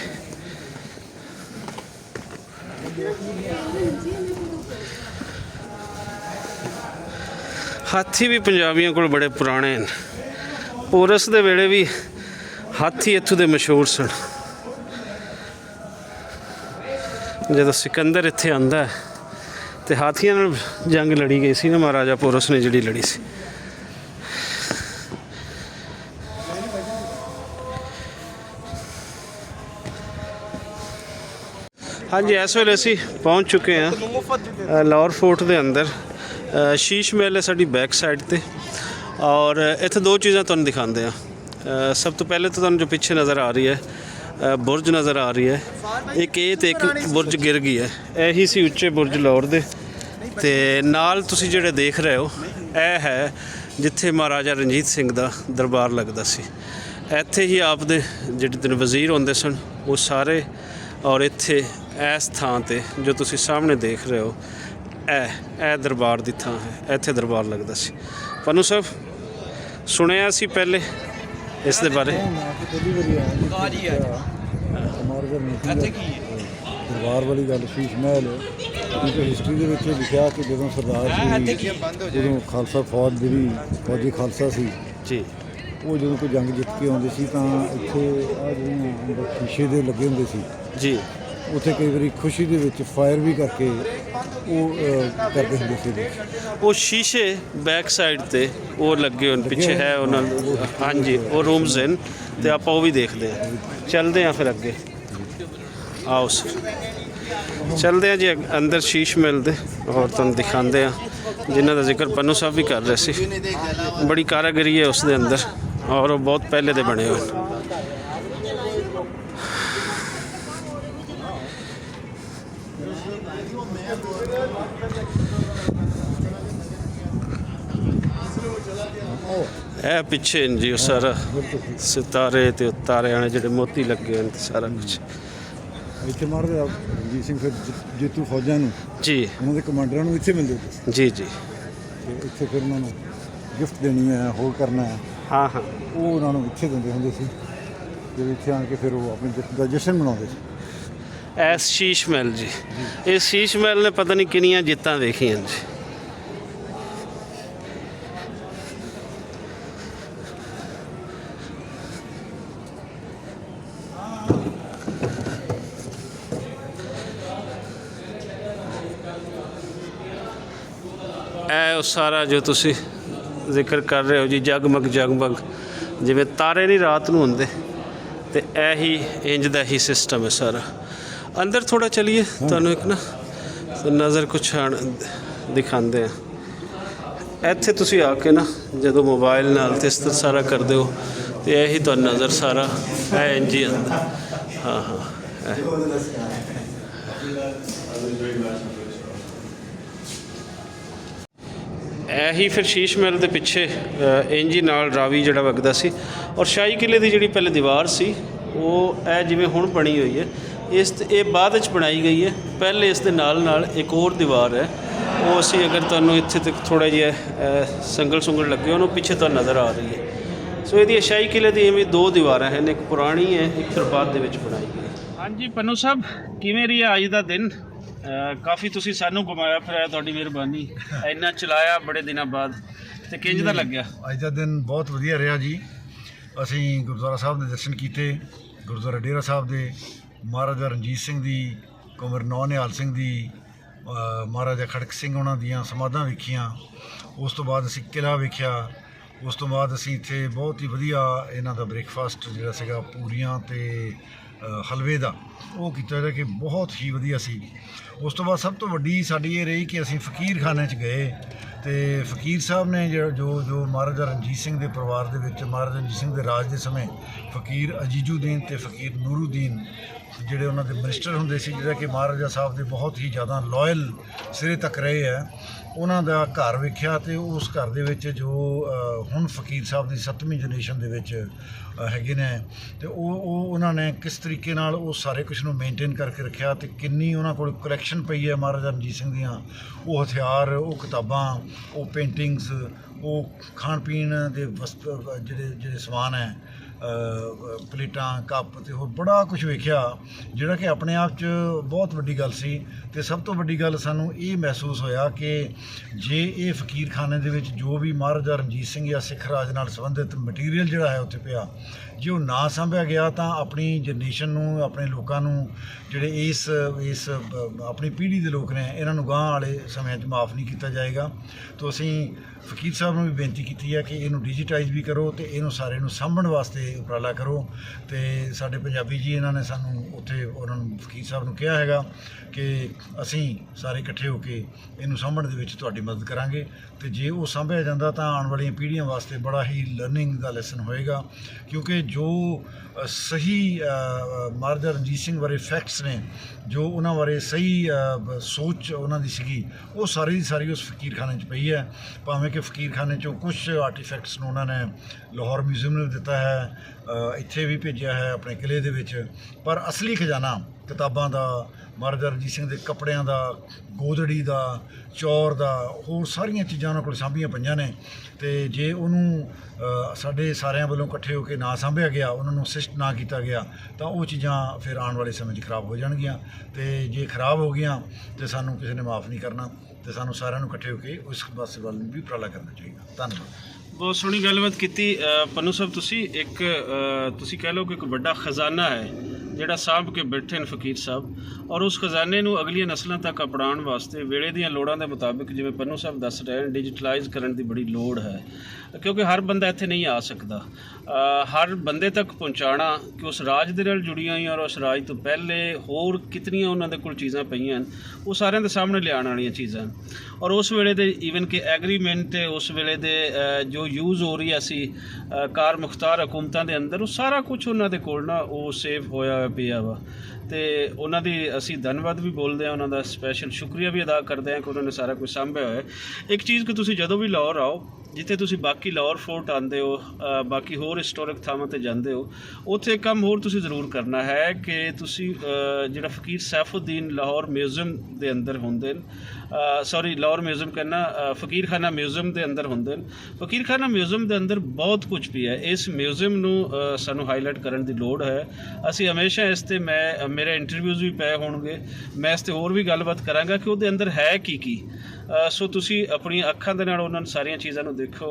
हाथी भी पंजाबियों को बड़े पुराने हैं। पोरस दे वेले भी हाथी इत्थों दे मशहूर सन। जदों सिकंदर इत्थे आंदा है तो हाथियों नाल जंग लड़ी गई सी ना, महाराजा पोरस ने जिहड़ी लड़ी सी। हाँ जी, इस वेले असी पहुँच चुके हैं लाहौर फोर्ट के अंदर। शीश महल है साडी बैक साइड ते और इत्थे दो चीज़ां तुहानूं दिखाते हैं। सब तो पहले तो तुहानूं जो पिछे नज़र आ रही है बुरज नज़र आ रही है, एक ये तो एक बुरज गिर गई है। यही सी उच्चे बुरज लाहौर दे ते नाल तुसीं जिहड़े देख रहे हो यह है जिथे महाराजा रणजीत सिंह दा दरबार लगदा सी। इत्थे ही आप दे जिहड़े दिन वज़ीर होंदे सन वो सारे, और इत्थे इस थां ते जो तुसीं सामने देख रहे हो ए दरबार दी थां है, इत्थे दरबार लगदा सी। पन्नू साहब सुनिया सी पहले इस दे बारे? दरबार वाली गल शीश महल क्योंकि हिस्टरी ਦੇ ਵਿੱਚ ਲਿਖਿਆ ਕਿ ਜਦੋਂ ਸਰਦਾਰ ਸੀ, ਜਦੋਂ ਖਾਲਸਾ ਫੌਜ ਜਿਹੜੀ ਫੌਜੀ ਖਾਲਸਾ ਸੀ ਜੀ, ਉਹ ਜਦੋਂ ਕੋਈ ਜੰਗ ਜਿੱਤ ਕੇ ਆਉਂਦੇ ਸੀ ਤਾਂ ਇੱਥੇ ਆ ਜਿਹੜੀਆਂ ਸ਼ੀਸ਼ੇ ਦੇ ਲੱਗੇ ਹੁੰਦੇ ਸੀ ਜੀ, ਉੱਥੇ ਕਈ ਵਾਰੀ ਖੁਸ਼ੀ ਦੇ ਵਿੱਚ ਫਾਇਰ ਵੀ ਕਰਕੇ ਉਹ ਕਰਦੇ ਹੁੰਦੇ ਸੀ ਇਹਦੇ ਵਿੱਚ। ਉਹ ਸ਼ੀਸ਼ੇ ਬੈਕ ਸਾਈਡ ਤੇ ਉਹ ਲੱਗੇ ਹੋਣ ਪਿੱਛੇ ਹੈ ਉਹਨਾਂ ਨੂੰ, ਹਾਂਜੀ ਉਹ ਰੂਮਸ ਹਨ ਤੇ ਆਪਾਂ ਉਹ ਵੀ ਦੇਖਦੇ ਹਾਂ। ਚੱਲਦੇ ਹਾਂ ਫਿਰ ਅੱਗੇ, ਆਓ ਸਰ ਚੱਲਦੇ ਹਾਂ ਜੀ ਅੰਦਰ ਸ਼ੀਸ਼ ਮਹਿਲ ਦੇ, ਔਰ ਤੁਹਾਨੂੰ ਦਿਖਾਉਂਦੇ ਹਾਂ ਜਿਨ੍ਹਾਂ ਦਾ ਜ਼ਿਕਰ ਪੰਨੂ ਸਾਹਿਬ ਵੀ ਕਰ ਰਹੇ ਸੀ। ਬੜੀ ਕਾਰਾਗਰੀ ਹੈ ਉਸ ਦੇ ਅੰਦਰ, ਔਰ ਉਹ ਬਹੁਤ ਪਹਿਲੇ ਦੇ ਬਣੇ ਹੋਏ। ਇਹ ਪਿੱਛੇ ਜੀ ਉਹ ਸਾਰਾ ਸਿਤਾਰੇ ਤੇ ਤਾਰਿਆਂ ਨੇ ਜਿਹੜੇ ਮੋਤੀ ਲੱਗੇ ਹੋਏ ਨੇ ਤੇ ਸਾਰਾ ਕੁਝ। ਇੱਥੇ ਮਾਰਦੇ ਆ ਰਣਜੀਤ ਸਿੰਘ ਫਿਰ ਜੇਤੂ ਫੌਜਾਂ ਨੂੰ, ਜੀ ਉਹਨਾਂ ਦੇ ਕਮਾਂਡਰਾਂ ਨੂੰ ਇੱਥੇ ਮਿਲਦੇ ਸੀ ਜੀ ਜੀ, ਤੇ ਇੱਥੇ ਫਿਰ ਉਹਨਾਂ ਨੂੰ ਗਿਫਟ ਦੇਣੀ ਹੈ, ਹੋਰ ਕਰਨਾ ਹੈ, ਹਾਂ ਹਾਂ। ਉਹ ਉਹਨਾਂ ਨੂੰ ਇੱਥੇ ਦਿੰਦੇ ਹੁੰਦੇ ਸੀ ਤੇ ਇੱਥੇ ਆਣ ਕੇ ਫਿਰ ਉਹ ਆਪਣੇ ਜਿੱਤ ਦਾ ਜਸ਼ਨ ਮਨਾਉਂਦੇ ਸੀ। ਐਸ ਸ਼ੀਸ਼ ਮਹਿਲ ਜੀ, ਇਸ ਸ਼ੀਸ਼ ਮਹਿਲ ਨੇ ਪਤਾ ਨਹੀਂ ਕਿੰਨੀਆਂ ਜਿੱਤਾਂ ਦੇਖੀਆਂ ਜੀ। ਇਹ ਉਹ ਸਾਰਾ ਜੋ ਤੁਸੀਂ ਜ਼ਿਕਰ ਕਰ ਰਹੇ ਹੋ ਜੀ, ਜਗਮਗ ਜਗਮਗ ਜਿਵੇਂ ਤਾਰੇ ਨਹੀਂ ਰਾਤ ਨੂੰ ਹੁੰਦੇ, ਤੇ ਇਹੀ ਇੰਜ ਦਾ ਹੀ ਸਿਸਟਮ ਹੈ ਸਾਰਾ। ਅੰਦਰ ਥੋੜਾ ਚਲੀਏ, ਤੁਹਾਨੂੰ ਇੱਕ ਨਾ ਨਜ਼ਰ ਕੁਛ ਦਿਖਾਉਂਦੇ ਆ। ਇੱਥੇ ਤੁਸੀਂ ਆ ਕੇ ਨਾ ਜਦੋਂ ਮੋਬਾਈਲ ਨਾਲ ਤੇ ਇਸ ਤਰ੍ਹਾਂ ਸਾਰਾ ਕਰਦੇ ਹੋ ਤੇ ਇਹੀ ਤੁਹਾਨੂੰ ਨਜ਼ਰ ਸਾਰਾ ਇਹ ਇੰਜ ਹੀ ਆਉਂਦਾ। ਹਾਂ ਹਾਂ, ਇਹੀ ਫਿਰ ਸ਼ੀਸ਼ ਮਹਿਲ ਦੇ ਪਿੱਛੇ ਇੰਜ ਹੀ ਨਾਲ ਰਾਵੀ ਜਿਹੜਾ ਵਗਦਾ ਸੀ। ਔਰ ਸ਼ਾਹੀ ਕਿਲੇ ਦੀ ਜਿਹੜੀ ਪਹਿਲੇ ਦੀਵਾਰ ਸੀ ਉਹ ਇਹ ਜਿਵੇਂ ਹੁਣ ਬਣੀ ਹੋਈ ਹੈ, ਇਹ ਬਾਅਦ ਵਿੱਚ ਬਣਾਈ ਗਈ ਹੈ। ਪਹਿਲੇ ਇਸ ਦੇ ਨਾਲ ਨਾਲ ਇੱਕ ਹੋਰ ਦੀਵਾਰ ਹੈ, ਉਹ ਅਸੀਂ ਅਗਰ ਤੁਹਾਨੂੰ ਇੱਥੇ ਤੱਕ ਥੋੜ੍ਹਾ ਜਿਹਾ ਸੰਗਲ ਸੁੰਗਲ ਲੱਗੇ ਉਹਨੂੰ ਪਿੱਛੇ ਤੋਂ ਨਜ਼ਰ ਆ ਰਹੀ ਹੈ। ਸੋ ਇਹਦੀ ਸ਼ਾਹੀ ਕਿਲੇ ਦੀ ਇਵੇਂ ਦੋ ਦੀਵਾਰਾਂ ਹਨ, ਇੱਕ ਪੁਰਾਣੀ ਹੈ, ਇੱਕ ਫਿਰ ਬਾਅਦ ਦੇ ਵਿੱਚ ਬਣਾਈ ਗਈ। ਹਾਂਜੀ ਪੰਨੂ ਸਾਹਿਬ, ਕਿਵੇਂ ਰਿਹਾ ਅੱਜ ਦਾ ਦਿਨ? ਕਾਫੀ ਤੁਸੀਂ ਸਾਨੂੰ ਘੁਮਾਇਆ ਫਿਰਾਇਆ, ਤੁਹਾਡੀ ਮਿਹਰਬਾਨੀ। ਇੰਨਾ ਚਲਾਇਆ ਬੜੇ ਦਿਨਾਂ ਬਾਅਦ, ਤੇ ਕਿੰਜ ਦਾ ਲੱਗਿਆ? ਅੱਜ ਦਾ ਦਿਨ ਬਹੁਤ ਵਧੀਆ ਰਿਹਾ ਜੀ। ਅਸੀਂ ਗੁਰਦੁਆਰਾ ਸਾਹਿਬ ਦੇ ਦਰਸ਼ਨ ਕੀਤੇ, ਗੁਰਦੁਆਰਾ ਡੇਰਾ ਸਾਹਿਬ ਦੇ, ਮਹਾਰਾਜਾ ਰਣਜੀਤ ਸਿੰਘ ਦੀ, ਕੁੰਵਰ ਨੌ ਨਿਹਾਲ ਸਿੰਘ ਦੀ, ਮਹਾਰਾਜਾ ਖੜਕ ਸਿੰਘ ਉਹਨਾਂ ਦੀਆਂ ਸਮਾਧਾਂ ਵੇਖੀਆਂ। ਉਸ ਤੋਂ ਬਾਅਦ ਅਸੀਂ ਕਿਲ੍ਹਾ ਵੇਖਿਆ। ਉਸ ਤੋਂ ਬਾਅਦ ਅਸੀਂ ਇੱਥੇ ਬਹੁਤ ਹੀ ਵਧੀਆ ਇਹਨਾਂ ਦਾ ਬ੍ਰੇਕਫਾਸਟ ਜਿਹੜਾ ਸੀਗਾ ਪੂਰੀਆਂ ਤੇ ਹਲਵੇ ਦਾ, ਉਹ ਕੀਤਾ ਜਿਹੜਾ ਕਿ ਬਹੁਤ ਹੀ ਵਧੀਆ ਸੀ। ਉਸ ਤੋਂ ਬਾਅਦ ਸਭ ਤੋਂ ਵੱਡੀ ਸਾਡੀ ਇਹ ਰਹੀ ਕਿ ਅਸੀਂ ਫਕੀਰਖਾਨੇ 'ਚ ਗਏ ਤੇ ਫਕੀਰ ਸਾਹਿਬ ਨੇ ਜੋ ਮਹਾਰਾਜਾ ਰਣਜੀਤ ਸਿੰਘ ਦੇ ਪਰਿਵਾਰ ਦੇ ਵਿੱਚ, ਮਹਾਰਾਜਾ ਰਣਜੀਤ ਸਿੰਘ ਦੇ ਰਾਜ ਦੇ ਸਮੇਂ ਫਕੀਰ ਅਜੀਜ਼ੁਦੀਨ ਤੇ ਫਕੀਰ ਨੂਰੁਦੀਨ ਜਿਹੜੇ ਉਹਨਾਂ ਦੇ ਮਿਨਿਸਟਰ ਹੁੰਦੇ ਸੀ, ਜਿਹੜਾ ਕਿ ਮਹਾਰਾਜਾ ਸਾਹਿਬ ਦੇ ਬਹੁਤ ਹੀ ਜ਼ਿਆਦਾ ਲੋਇਲ ਸਿਰੇ ਤੱਕ ਰਹੇ ਹੈ, ਉਹਨਾਂ ਦਾ ਘਰ ਵੇਖਿਆ। ਤੇ ਉਸ ਘਰ ਦੇ ਵਿੱਚ ਜੋ ਹੁਣ ਫਕੀਰ ਸਾਹਿਬ ਦੀ 7ਵੀਂ ਜਨਰੇਸ਼ਨ ਦੇ ਵਿੱਚ ਹੈਗੇ ਨੇ, ਤੇ ਉਹਨਾਂ ਨੇ ਕਿਸ ਤਰੀਕੇ ਨਾਲ ਉਹ ਸਾਰੇ ਕੁਛ ਨੂੰ ਮੇਨਟੇਨ ਕਰਕੇ ਰੱਖਿਆ, ਤੇ ਕਿੰਨੀ ਉਹਨਾਂ ਕੋਲ ਕਲੈਕਸ਼ਨ ਪਈ ਹੈ ਮਹਾਰਾਜਾ ਰਣਜੀਤ ਸਿੰਘ ਦੀਆਂ। ਉਹ ਹਥਿਆਰ, ਉਹ ਕਿਤਾਬਾਂ, ਉਹ ਪੇਂਟਿੰਗਸ, ਉਹ ਖਾਣ ਪੀਣ ਦੇ ਜਿਹੜੇ ਸਮਾਨ ਹੈ, ਪਲੇਟਾਂ, ਕੱਪ ਤੇ ਹੋਰ ਬੜਾ ਕੁਝ ਵੇਖਿਆ, ਜਿਹੜਾ ਕਿ ਆਪਣੇ ਆਪ 'ਚ ਬਹੁਤ ਵੱਡੀ ਗੱਲ ਸੀ। ਤੇ ਸਭ ਤੋਂ ਵੱਡੀ ਗੱਲ ਸਾਨੂੰ ਇਹ ਮਹਿਸੂਸ ਹੋਇਆ ਕਿ ਜੇ ਇਹ ਫਕੀਰਖਾਨੇ ਦੇ ਵਿੱਚ ਜੋ ਵੀ ਮਹਾਰਾਜਾ ਰਣਜੀਤ ਸਿੰਘ ਜਾਂ ਸਿੱਖ ਰਾਜ ਨਾਲ ਸੰਬੰਧਿਤ ਮਟੀਰੀਅਲ ਜਿਹੜਾ ਹੈ ਉੱਥੇ ਪਿਆ, ਜੇ ਉਹ ਨਾ ਸਾਂਭਿਆ ਗਿਆ ਤਾਂ ਆਪਣੀ ਜਨਰੇਸ਼ਨ ਨੂੰ, ਆਪਣੇ ਲੋਕਾਂ ਨੂੰ, ਜਿਹੜੇ ਇਸ ਆਪਣੀ ਪੀੜ੍ਹੀ ਦੇ ਲੋਕ ਨੇ, ਇਹਨਾਂ ਨੂੰ ਗਾਂਹ ਵਾਲੇ ਸਮਿਆਂ 'ਚ ਮਾफ़ ਨਹੀਂ ਕੀਤਾ ਜਾਏਗਾ। ਤਾਂ ਅਸੀਂ ਫਕੀਰ ਸਾਹਿਬ ਨੂੰ ਵੀ ਬੇਨਤੀ ਕੀਤੀ ਹੈ ਕਿ ਇਹਨੂੰ ਡਿਜੀਟਾਈਜ਼ ਵੀ ਕਰੋ ਤੇ ਇਹਨੂੰ ਸਾਰੇ ਨੂੰ ਸਾਂਭਣ ਵਾਸਤੇ ਉਪਰਾਲਾ ਕਰੋ। ਤੇ ਸਾਡੇ ਪੰਜਾਬੀ ਜੀ ਇਹਨਾਂ ਨੇ ਸਾਨੂੰ ਉੱਥੇ ਉਹਨਾਂ ਨੂੰ ਫਕੀਰ ਸਾਹਿਬ ਨੂੰ ਕਿਹਾ ਹੈਗਾ ਕਿ ਅਸੀਂ ਸਾਰੇ ਇਕੱਠੇ ਹੋ ਕੇ ਇਹਨੂੰ ਸਾਂਭਣ ਦੇ ਵਿੱਚ ਤੁਹਾਡੀ ਮਦਦ ਕਰਾਂਗੇ। ਤੇ ਜੇ ਉਹ ਸਾਂਭਿਆ ਜਾਂਦਾ ਤਾਂ ਆਉਣ ਵਾਲੀਆਂ ਪੀੜ੍ਹੀਆਂ ਵਾਸਤੇ ਬੜਾ ਹੀ ਲਰਨਿੰਗ ਦਾ ਲੈਸਨ ਹੋਏਗਾ, ਕਿਉਂਕਿ ਜੋ ਸਹੀ ਮਹਾਰਾਜਾ ਰਣਜੀਤ ਸਿੰਘ ਬਾਰੇ ਫੈਕਟਸ ਨੇ, ਜੋ ਉਹਨਾਂ ਬਾਰੇ ਸਹੀ ਸੋਚ ਉਹਨਾਂ ਦੀ ਸੀਗੀ, ਉਹ ਸਾਰੀ ਦੀ ਸਾਰੀ ਉਸ ਫਕੀਰਖਾਨੇ 'ਚ ਪਈ ਹੈ। ਭਾਵੇਂ ਕਿ ਫਕੀਰਖਾਨੇ 'ਚੋਂ ਕੁਛ ਆਰਟੀਫੈਕਟਸ ਨੂੰ ਉਹਨਾਂ ਨੇ ਲਾਹੌਰ ਮਿਊਜ਼ੀਅਮ ਨੂੰ ਦਿੱਤਾ ਹੈ, ਇੱਥੇ ਵੀ ਭੇਜਿਆ ਹੈ ਆਪਣੇ ਕਿਲ੍ਹੇ ਦੇ ਵਿੱਚ, ਪਰ ਅਸਲੀ ਖਜ਼ਾਨਾ ਕਿਤਾਬਾਂ ਦਾ, ਮਹਾਰਾਜਾ ਰਣਜੀਤ ਸਿੰਘ ਦੇ ਕੱਪੜਿਆਂ ਦਾ, ਗੋਦੜੀ ਦਾ, ਚੌਰ ਦਾ, ਹੋਰ ਸਾਰੀਆਂ ਚੀਜ਼ਾਂ ਉਹਨਾਂ ਕੋਲ ਸਾਂਭੀਆਂ ਪਈਆਂ ਨੇ। ਤੇ ਜੇ ਉਹਨੂੰ ਸਾਡੇ ਸਾਰਿਆਂ ਵੱਲੋਂ ਇਕੱਠੇ ਹੋ ਕੇ ਨਾ ਸਾਂਭਿਆ ਗਿਆ, ਉਹਨਾਂ ਨੂੰ ਅਸਿਸਟ ਨਾ ਕੀਤਾ ਗਿਆ, ਤਾਂ ਉਹ ਚੀਜ਼ਾਂ ਫਿਰ ਆਉਣ ਵਾਲੇ ਸਮੇਂ 'ਚ ਖਰਾਬ ਹੋ ਜਾਣਗੀਆਂ। ਤੇ ਜੇ ਖਰਾਬ ਹੋ ਗਈਆਂ ਤੇ ਸਾਨੂੰ ਕਿਸੇ ਨੇ ਮਾफ़ ਨਹੀਂ ਕਰਨਾ, ਤੇ ਸਾਨੂੰ ਸਾਰਿਆਂ ਨੂੰ ਇਕੱਠੇ ਹੋ ਕੇ ਉਸ ਪਾਸੇ ਵੱਲ ਵੀ ਉਪਰਾਲਾ ਕਰਨਾ ਚਾਹੀਦਾ। ਧੰਨਵਾਦ। ਬਹੁਤ ਸੋਹਣੀ ਗੱਲਬਾਤ ਕੀਤੀ ਪੰਨੂ ਸਾਹਿਬ। ਤੁਸੀਂ ਕਹਿ ਲਓ ਕਿ ਇੱਕ ਵੱਡਾ ਖਜ਼ਾਨਾ ਹੈ ਜਿਹੜਾ ਸਾਂਭ ਕੇ ਬੈਠੇ ਨੇ ਫਕੀਰ ਸਾਹਿਬ, ਔਰ ਉਸ ਖਜ਼ਾਨੇ ਨੂੰ ਅਗਲੀਆਂ ਨਸਲਾਂ ਤੱਕ ਅਪਣਾਉਣ ਵਾਸਤੇ ਵੇਲੇ ਦੀਆਂ ਲੋੜਾਂ ਦੇ ਮੁਤਾਬਿਕ, ਜਿਵੇਂ ਪੰਨੂ ਸਾਹਿਬ ਦੱਸ ਰਹੇ ਹਨ, ਡਿਜੀਟਲਾਈਜ਼ ਕਰਨ ਦੀ ਬੜੀ ਲੋੜ ਹੈ, ਕਿਉਂਕਿ ਹਰ ਬੰਦਾ ਇੱਥੇ ਨਹੀਂ ਆ ਸਕਦਾ। ਹਰ ਬੰਦੇ ਤੱਕ ਪਹੁੰਚਾਉਣਾ ਕਿ ਉਸ ਰਾਜ ਦੇ ਨਾਲ ਜੁੜੀਆਂ ਹੋਈਆਂ ਔਰ ਉਸ ਰਾਜ ਤੋਂ ਪਹਿਲੇ ਹੋਰ ਕਿਤਨੀਆਂ ਉਹਨਾਂ ਦੇ ਕੋਲ ਚੀਜ਼ਾਂ ਪਈਆਂ ਹਨ, ਉਹ ਸਾਰਿਆਂ ਦੇ ਸਾਹਮਣੇ ਲਿਆਉਣ ਵਾਲੀਆਂ ਚੀਜ਼ਾਂ ਹਨ। ਔਰ ਉਸ ਵੇਲੇ ਦੇ ਈਵਨ ਕਿ ਐਗਰੀਮੈਂਟ, ਉਸ ਵੇਲੇ ਦੇ ਜੋ ਯੂਜ਼ ਹੋ ਰਹੀ ਸੀ ਕਾਰ ਮੁਖਤਾਰ ਹਕੂਮਤਾਂ ਦੇ ਅੰਦਰ, ਉਹ ਸਾਰਾ ਕੁਝ ਉਹਨਾਂ ਦੇ ਕੋਲ ਨਾ ਉਹ ਸੇਵ ਹੋਇਆ ਪਿਆ ਵਾ। ਅਤੇ ਉਹਨਾਂ ਦੀ ਅਸੀਂ ਧੰਨਵਾਦ ਵੀ ਬੋਲਦੇ ਹਾਂ, ਉਹਨਾਂ ਦਾ ਸਪੈਸ਼ਲ ਸ਼ੁਕਰੀਆ ਵੀ ਅਦਾ ਕਰਦੇ ਹਾਂ ਕਿ ਉਹਨਾਂ ਨੇ ਸਾਰਾ ਕੁਝ ਸਾਂਭਿਆ ਹੋਇਆ। ਇੱਕ ਚੀਜ਼ ਕਿ ਤੁਸੀਂ ਜਦੋਂ ਵੀ ਲਾਹੌਰ ਆਓ, ਜਿੱਥੇ ਤੁਸੀਂ ਬਾਕੀ ਲਾਹੌਰ ਫੋਰਟ ਆਉਂਦੇ ਹੋ, ਬਾਕੀ ਹੋਰ ਹਿਸਟੋਰਿਕ ਥਾਵਾਂ 'ਤੇ ਜਾਂਦੇ ਹੋ, ਉੱਥੇ ਇੱਕ ਕੰਮ ਹੋਰ ਤੁਸੀਂ ਜ਼ਰੂਰ ਕਰਨਾ ਹੈ ਕਿ ਤੁਸੀਂ ਜਿਹੜਾ ਫਕੀਰ ਸੈਫੁਦੀਨ ਲਾਹੌਰ ਮਿਊਜ਼ੀਅਮ ਦੇ ਅੰਦਰ ਹੁੰਦੇ ਨੇ, ਸੌਰੀ ਲਾਹੌਰ ਮਿਊਜ਼ੀਅਮ ਕਹਿੰਦਾ, ਫਕੀਰ ਖਾਨਾ ਮਿਊਜ਼ੀਅਮ ਦੇ ਅੰਦਰ ਹੁੰਦੇ ਨੇ। ਫਕੀਰ ਖਾਨਾ ਮਿਊਜ਼ੀਅਮ ਦੇ ਅੰਦਰ ਬਹੁਤ ਕੁਝ ਵੀ ਹੈ। ਇਸ ਮਿਊਜ਼ੀਅਮ ਨੂੰ ਸਾਨੂੰ ਹਾਈਲਾਈਟ ਕਰਨ ਦੀ ਲੋੜ ਹੈ। ਅਸੀਂ ਹਮੇਸ਼ਾ ਇਸ 'ਤੇ ਮੇਰੇ ਇੰਟਰਵਿਊਜ਼ ਵੀ ਪਏ ਹੋਣਗੇ, ਮੈਂ ਇਸ 'ਤੇ ਹੋਰ ਵੀ ਗੱਲਬਾਤ ਕਰਾਂਗਾ ਕਿ ਉਹਦੇ ਅੰਦਰ ਹੈ ਕੀ। ਸੋ ਤੁਸੀਂ ਆਪਣੀਆਂ ਅੱਖਾਂ ਦੇ ਨਾਲ ਉਹਨਾਂ ਸਾਰੀਆਂ ਚੀਜ਼ਾਂ ਨੂੰ ਦੇਖੋ,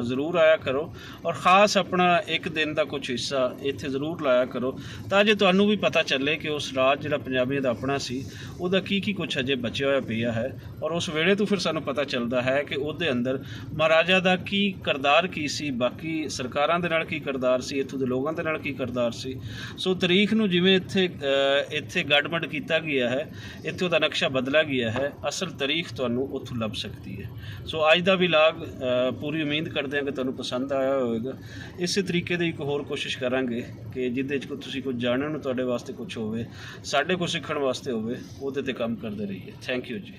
ਜ਼ਰੂਰ ਆਇਆ ਕਰੋ, ਔਰ ख़ਾਸ ਆਪਣਾ ਇੱਕ ਦਿਨ ਦਾ ਕੁਝ ਹਿੱਸਾ ਇੱਥੇ ਜ਼ਰੂਰ ਲਾਇਆ ਕਰੋ, ਤਾਂ ਜੇ ਤੁਹਾਨੂੰ ਵੀ ਪਤਾ ਚੱਲੇ ਕਿ ਉਸ ਰਾਜ ਜਿਹੜਾ ਪੰਜਾਬੀਆਂ ਦਾ ਆਪਣਾ ਸੀ, ਉਹਦਾ ਕੀ ਕੁਝ ਅਜੇ ਬਚਿਆ ਹੋਇਆ ਪਿਆ ਹੈ। ਔਰ ਉਸ ਵੇਲੇ ਤੋਂ ਫਿਰ ਸਾਨੂੰ ਪਤਾ ਚੱਲਦਾ ਹੈ ਕਿ ਉਹਦੇ ਅੰਦਰ ਮਹਾਰਾਜਾ ਦਾ ਕੀ ਕਿਰਦਾਰ ਕੀ ਸੀ, ਬਾਕੀ ਸਰਕਾਰਾਂ ਦੇ ਨਾਲ ਕੀ ਕਿਰਦਾਰ ਸੀ, ਇੱਥੋਂ ਦੇ ਲੋਕਾਂ ਦੇ ਨਾਲ ਕੀ ਕਿਰਦਾਰ ਸੀ। ਸੋ ਤਾਰੀਖ ਨੂੰ ਜਿਵੇਂ ਇੱਥੇ ਗੜਬੜ ਕੀਤਾ ਗਿਆ ਹੈ, ਇੱਥੇ ਉਹਦਾ ਨਕਸ਼ਾ ਬਦਲਾ ਗਿਆ ਹੈ, ਅਸਲ ਤਾਰੀਖ ਤੁਹਾਨੂੰ ਉੱਥੋਂ ਲੱਭ ਸਕਦੀ ਹੈ। ਸੋ ਅੱਜ ਦਾ ਵਲੌਗ ਪੂਰੀ ਉਮੀਦ ਕਰਦੇ ਹਾਂ ਕਿ ਤੁਹਾਨੂੰ ਪਸੰਦ ਆਇਆ ਹੋਵੇਗਾ। ਇਸੇ ਤਰੀਕੇ ਦੀ ਇੱਕ ਹੋਰ ਕੋਸ਼ਿਸ਼ ਕਰਾਂਗੇ ਕਿ ਜਿਹਦੇ 'ਚ ਤੁਸੀਂ ਕੁਝ ਜਾਣਨ ਨੂੰ ਤੁਹਾਡੇ ਵਾਸਤੇ ਕੁਝ ਹੋਵੇ, ਸਾਡੇ ਕੋਲ ਸਿੱਖਣ ਵਾਸਤੇ ਹੋਵੇ, ਉਹਦੇ 'ਤੇ ਕੰਮ ਕਰਦੇ ਰਹੀਏ। ਥੈਂਕ ਯੂ ਜੀ।